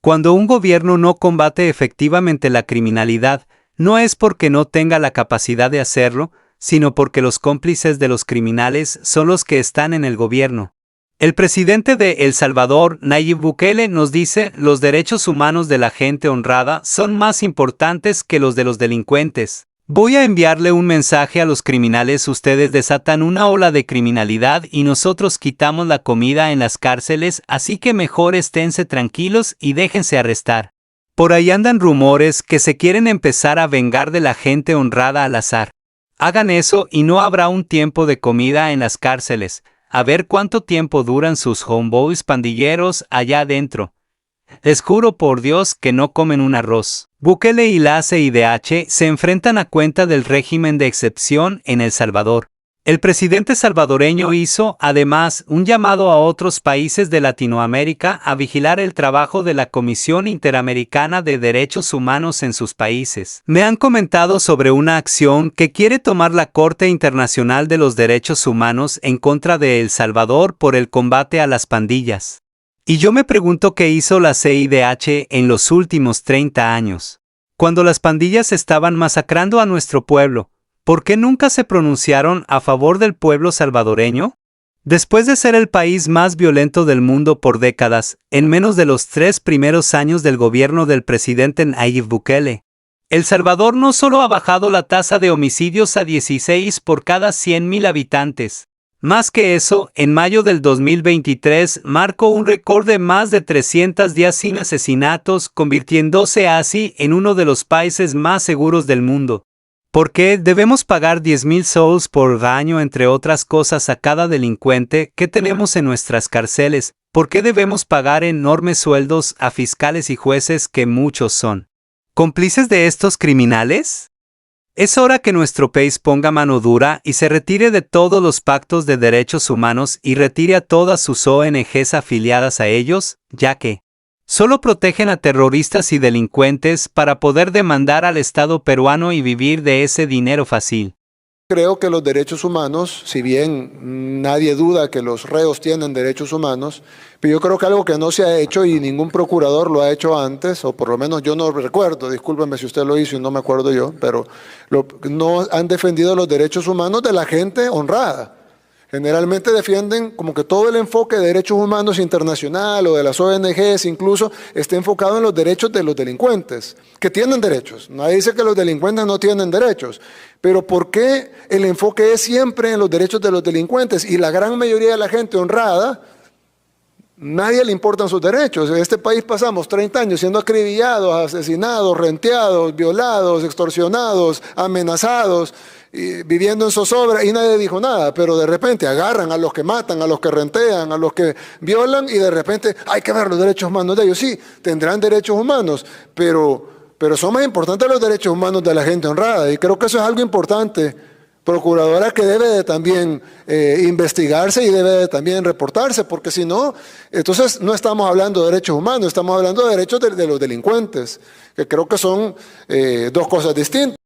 Cuando un gobierno no combate efectivamente la criminalidad, no es porque no tenga la capacidad de hacerlo, sino porque los cómplices de los criminales son los que están en el gobierno. El presidente de El Salvador, Nayib Bukele, nos dice: los derechos humanos de la gente honrada son más importantes que los de los delincuentes. Voy a enviarle un mensaje a los criminales: ustedes desatan una ola de criminalidad y nosotros quitamos la comida en las cárceles, así que mejor esténse tranquilos y déjense arrestar. Por ahí andan rumores que se quieren empezar a vengar de la gente honrada al azar. Hagan eso y no habrá un tiempo de comida en las cárceles. A ver cuánto tiempo duran sus homeboys pandilleros allá adentro. Les juro por Dios que no comen un arroz. Bukele y la CIDH se enfrentan a cuenta del régimen de excepción en El Salvador. El presidente salvadoreño hizo, además, un llamado a otros países de Latinoamérica a vigilar el trabajo de la Comisión Interamericana de Derechos Humanos en sus países. Me han comentado sobre una acción que quiere tomar la Corte Internacional de los Derechos Humanos en contra de El Salvador por el combate a las pandillas. Y yo me pregunto qué hizo la CIDH en los últimos 30 años. Cuando las pandillas estaban masacrando a nuestro pueblo, ¿por qué nunca se pronunciaron a favor del pueblo salvadoreño? Después de ser el país más violento del mundo por décadas, en menos de los 3 primeros años del gobierno del presidente Nayib Bukele, El Salvador no solo ha bajado la tasa de homicidios a 16 por cada 100,000 habitantes. Más que eso, en mayo del 2023 marcó un récord de más de 300 días sin asesinatos, convirtiéndose así en uno de los países más seguros del mundo. ¿Por qué debemos pagar 10,000 soles por daño, entre otras cosas, a cada delincuente que tenemos en nuestras cárceles? ¿Por qué debemos pagar enormes sueldos a fiscales y jueces que muchos son cómplices de estos criminales? Es hora que nuestro país ponga mano dura y se retire de todos los pactos de derechos humanos y retire a todas sus ONGs afiliadas a ellos, ya que solo protegen a terroristas y delincuentes para poder demandar al Estado peruano y vivir de ese dinero fácil. Creo que los derechos humanos, si bien nadie duda que los reos tienen derechos humanos, pero yo creo que algo que no se ha hecho y ningún procurador lo ha hecho antes, o por lo menos yo no recuerdo, discúlpeme si usted lo hizo y no me acuerdo yo, pero no han defendido los derechos humanos de la gente honrada. Generalmente defienden como que todo el enfoque de derechos humanos internacional o de las ONGs incluso está enfocado en los derechos de los delincuentes, que tienen derechos. Nadie dice que los delincuentes no tienen derechos, pero ¿por qué el enfoque es siempre en los derechos de los delincuentes? Y la gran mayoría de la gente honrada, nadie le importan sus derechos. En este país pasamos 30 años siendo acribillados, asesinados, renteados, violados, extorsionados, amenazados, viviendo en zozobra y nadie dijo nada, pero de repente agarran a los que matan, a los que rentean, a los que violan y de repente hay que ver los derechos humanos de ellos. Sí, tendrán derechos humanos, pero son más importantes los derechos humanos de la gente honrada y creo que eso es algo importante, procuradora, que debe de también investigarse y debe de también reportarse, porque si no, entonces no estamos hablando de derechos humanos, estamos hablando de derechos de los delincuentes, que creo que son dos cosas distintas.